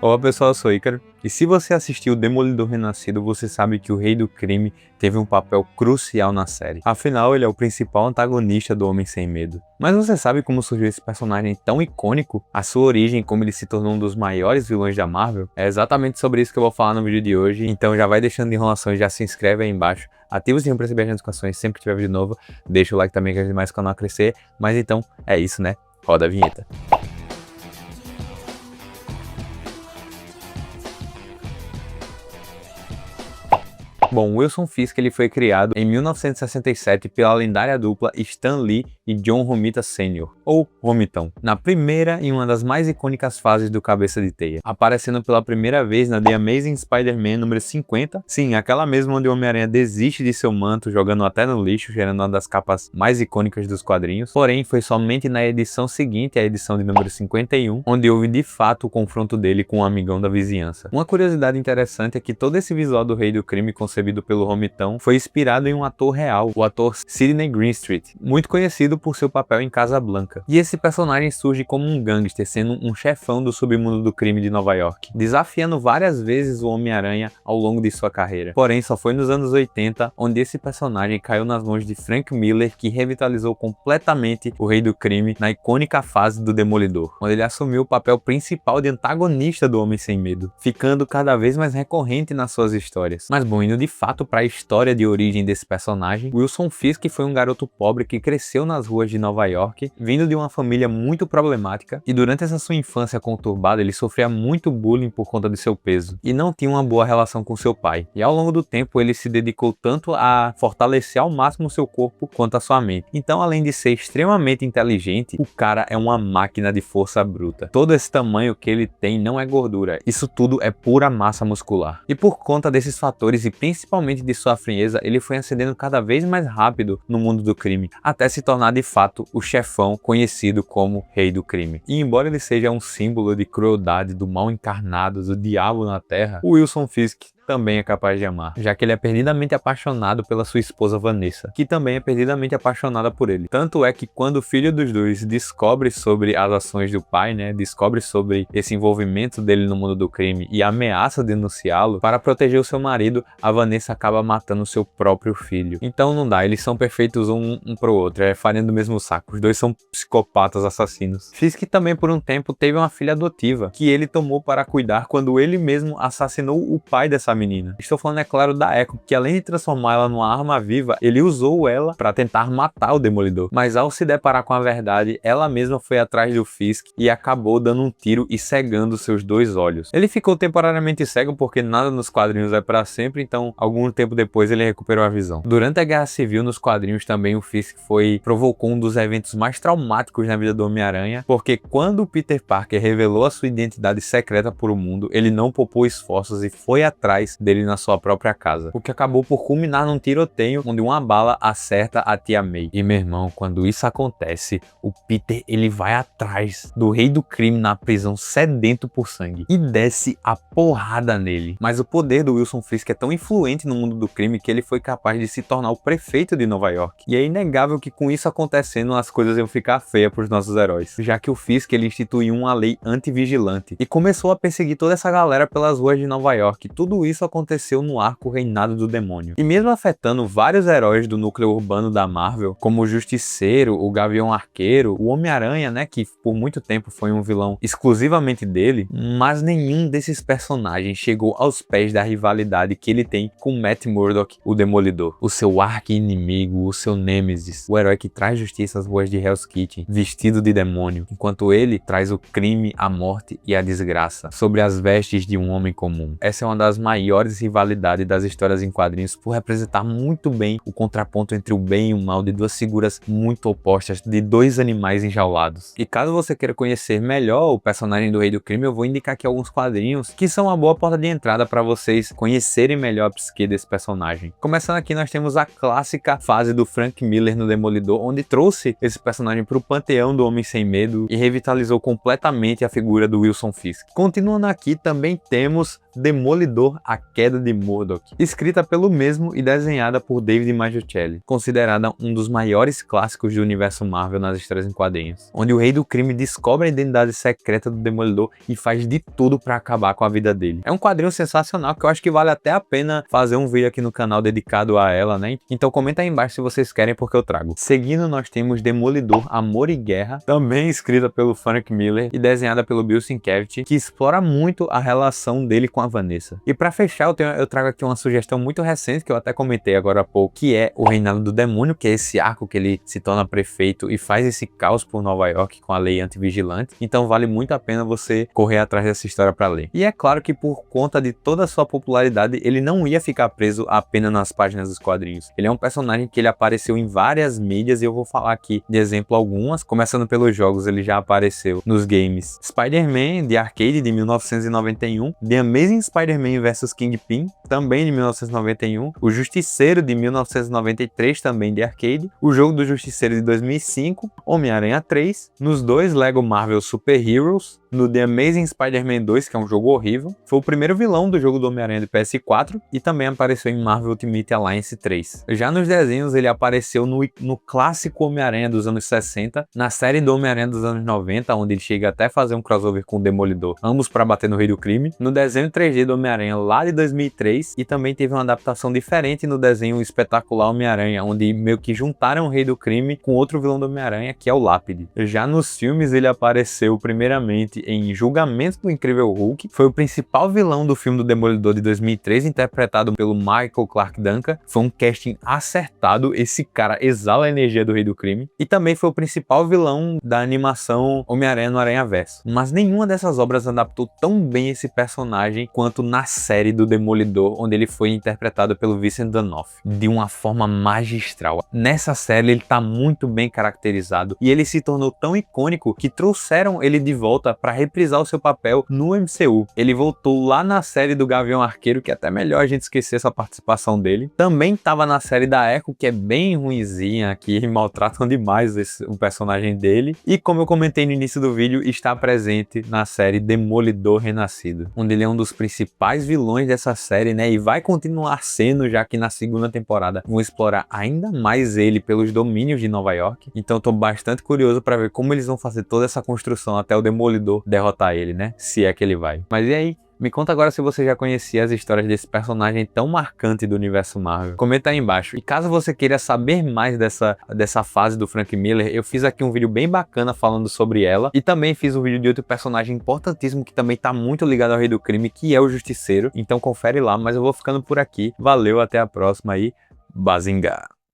Olá pessoal, eu sou Ícaro, e se você assistiu Demolidor Renascido, você sabe que o Rei do Crime teve um papel crucial na série. Afinal, ele é o principal antagonista do Homem Sem Medo. Mas você sabe como surgiu esse personagem tão icônico? A sua origem, como ele se tornou um dos maiores vilões da Marvel? É exatamente sobre isso que eu vou falar no vídeo de hoje, então já vai deixando de enrolação e já se inscreve aí embaixo. Ativa o sininho para receber as notificações sempre que tiver vídeo novo, deixa o like também que ajuda mais o canal a crescer. Mas então, é isso né? Roda a vinheta. Bom, Wilson Fisk ele foi criado em 1967 pela lendária dupla Stan Lee e John Romita Sr., ou Romitão, na primeira e uma das mais icônicas fases do Cabeça de Teia, aparecendo pela primeira vez na The Amazing Spider-Man número 50, sim, aquela mesma onde o Homem-Aranha desiste de seu manto, jogando até no lixo, gerando uma das capas mais icônicas dos quadrinhos, porém foi somente na edição seguinte, a edição de número 51, onde houve de fato o confronto dele com um amigão da vizinhança. Uma curiosidade interessante é que todo esse visual do Rei do Crime concebido pelo Romitão foi inspirado em um ator real, o ator Sidney Greenstreet, muito conhecido por seu papel em Casablanca. E esse personagem surge como um gangster, sendo um chefão do submundo do crime de Nova York, desafiando várias vezes o Homem-Aranha ao longo de sua carreira. Porém, só foi nos anos 80 onde esse personagem caiu nas mãos de Frank Miller, que revitalizou completamente o Rei do Crime na icônica fase do Demolidor, onde ele assumiu o papel principal de antagonista do Homem Sem Medo, ficando cada vez mais recorrente nas suas histórias. Mas bom, indo de fato para a história de origem desse personagem, Wilson Fisk foi um garoto pobre que cresceu nas ruas de Nova York, vindo de uma família muito problemática, e durante essa sua infância conturbada ele sofria muito bullying por conta de seu peso, e não tinha uma boa relação com seu pai. E ao longo do tempo ele se dedicou tanto a fortalecer ao máximo seu corpo quanto a sua mente. Então, além de ser extremamente inteligente, o cara é uma máquina de força bruta. Todo esse tamanho que ele tem não é gordura, isso tudo é pura massa muscular. E por conta desses fatores e principalmente de sua frieza, ele foi ascendendo cada vez mais rápido no mundo do crime, até se tornar de fato o chefão conhecido como Rei do Crime. E embora ele seja um símbolo de crueldade, do mal encarnado, do diabo na Terra, o Wilson Fisk também é capaz de amar, já que ele é perdidamente apaixonado pela sua esposa Vanessa, que também é perdidamente apaixonada por ele. Tanto é que quando o filho dos dois descobre sobre as ações do pai, descobre sobre esse envolvimento dele no mundo do crime e ameaça denunciá-lo, para proteger o seu marido, a Vanessa acaba matando seu próprio filho. Então não dá, eles são perfeitos um pro outro, é farinha do mesmo saco, os dois são psicopatas assassinos. Fisk também por um tempo teve uma filha adotiva, que ele tomou para cuidar quando ele mesmo assassinou o pai dessa menina. Estou falando, é claro, da Echo, que além de transformar ela numa arma viva, ele usou ela para tentar matar o Demolidor. Mas ao se deparar com a verdade, ela mesma foi atrás do Fisk e acabou dando um tiro e cegando seus dois olhos. Ele ficou temporariamente cego porque nada nos quadrinhos é para sempre, então algum tempo depois ele recuperou a visão. Durante a Guerra Civil, nos quadrinhos também o Fisk provocou um dos eventos mais traumáticos na vida do Homem-Aranha, porque quando o Peter Parker revelou a sua identidade secreta para o mundo, ele não poupou esforços e foi atrás dele na sua própria casa, o que acabou por culminar num tiroteio onde uma bala acerta a tia May. E meu irmão, quando isso acontece, o Peter ele vai atrás do Rei do Crime na prisão sedento por sangue e desce a porrada nele. Mas o poder do Wilson Fisk é tão influente no mundo do crime que ele foi capaz de se tornar o prefeito de Nova York. E é inegável que com isso acontecendo as coisas iam ficar feias para os nossos heróis, já que o Fisk ele instituiu uma lei anti-vigilante e começou a perseguir toda essa galera pelas ruas de Nova York. Tudo isso aconteceu no arco Reinado do Demônio. E mesmo afetando vários heróis do núcleo urbano da Marvel, como o Justiceiro, o Gavião Arqueiro, o Homem-Aranha, que por muito tempo foi um vilão exclusivamente dele, mas nenhum desses personagens chegou aos pés da rivalidade que ele tem com Matt Murdock, o Demolidor, o seu arqui-inimigo, o seu nêmesis, o herói que traz justiça às ruas de Hell's Kitchen, vestido de demônio, enquanto ele traz o crime, a morte e a desgraça sobre as vestes de um homem comum. Essa é uma das maiores rivalidades das histórias em quadrinhos, por representar muito bem o contraponto entre o bem e o mal de duas figuras muito opostas, de dois animais enjaulados. E caso você queira conhecer melhor o personagem do Rei do Crime, eu vou indicar aqui alguns quadrinhos que são uma boa porta de entrada para vocês conhecerem melhor a psique desse personagem. Começando aqui, nós temos a clássica fase do Frank Miller no Demolidor, onde trouxe esse personagem para o panteão do Homem Sem Medo e revitalizou completamente a figura do Wilson Fisk. Continuando aqui, também temos Demolidor, a A Queda de Murdoch, escrita pelo mesmo e desenhada por David Mazzucchelli, considerada um dos maiores clássicos do universo Marvel nas histórias em quadrinhos, onde o Rei do Crime descobre a identidade secreta do Demolidor e faz de tudo para acabar com a vida dele. É um quadrinho sensacional que eu acho que vale até a pena fazer um vídeo aqui no canal dedicado a ela, né? Então comenta aí embaixo se vocês querem, porque eu trago. Seguindo, nós temos Demolidor, Amor e Guerra, também escrita pelo Frank Miller e desenhada pelo Bill Sienkiewicz, que explora muito a relação dele com a Vanessa. E para fechar, eu trago aqui uma sugestão muito recente, que eu até comentei agora há pouco, que é o Reinado do Demônio, que é esse arco que ele se torna prefeito e faz esse caos por Nova York com a lei antivigilante. Então vale muito a pena você correr atrás dessa história para ler. E é claro que por conta de toda a sua popularidade, ele não ia ficar preso apenas nas páginas dos quadrinhos. Ele é um personagem que ele apareceu em várias mídias e eu vou falar aqui de exemplo algumas. Começando pelos jogos, ele já apareceu nos games Spider-Man The Arcade de 1991, The Amazing Spider-Man vs Kingpin, também de 1991, o Justiceiro de 1993, também de arcade, o jogo do Justiceiro de 2005, Homem-Aranha 3, nos dois Lego Marvel Super Heroes, no The Amazing Spider-Man 2, que é um jogo horrível, foi o primeiro vilão do jogo do Homem-Aranha de PS4 e também apareceu em Marvel Ultimate Alliance 3. Já nos desenhos ele apareceu no clássico Homem-Aranha dos anos 60, na série do Homem-Aranha dos anos 90, onde ele chega até a fazer um crossover com o Demolidor, ambos para bater no Rei do Crime, no desenho 3D do Homem-Aranha lá de 2003 e também teve uma adaptação diferente no desenho Espetacular Homem-Aranha, onde meio que juntaram o Rei do Crime com outro vilão do Homem-Aranha, que é o Lápide. Já nos filmes ele apareceu primeiramente em Julgamento do Incrível Hulk, foi o principal vilão do filme do Demolidor de 2003, interpretado pelo Michael Clarke Duncan. Foi um casting acertado, esse cara exala a energia do Rei do Crime, e também foi o principal vilão da animação Homem-Aranha no Aranhaverso. Mas nenhuma dessas obras adaptou tão bem esse personagem quanto na série do Demolidor, onde ele foi interpretado pelo Vincent D'Onofrio, de uma forma magistral. Nessa série ele tá muito bem caracterizado e ele se tornou tão icônico que trouxeram ele de volta para reprisar o seu papel no MCU. Ele voltou lá na série do Gavião Arqueiro, que é até melhor a gente esquecer essa participação dele. Também estava na série da Echo, que é bem ruinzinha, que maltratam demais o personagem dele. E como eu comentei no início do vídeo, está presente na série Demolidor Renascido, onde ele é um dos principais vilões dessa série, né? E vai continuar sendo, já que na segunda temporada vão explorar ainda mais ele pelos domínios de Nova York. Então eu tô bastante curioso para ver como eles vão fazer toda essa construção até o Demolidor derrotar ele, né? Se é que ele vai. Mas e aí? Me conta agora se você já conhecia as histórias desse personagem tão marcante do universo Marvel. Comenta aí embaixo. E caso você queira saber mais dessa fase do Frank Miller, eu fiz aqui um vídeo bem bacana falando sobre ela. E também fiz um vídeo de outro personagem importantíssimo que também tá muito ligado ao Rei do Crime, que é o Justiceiro. Então confere lá, mas eu vou ficando por aqui. Valeu, até a próxima aí. Bazinga!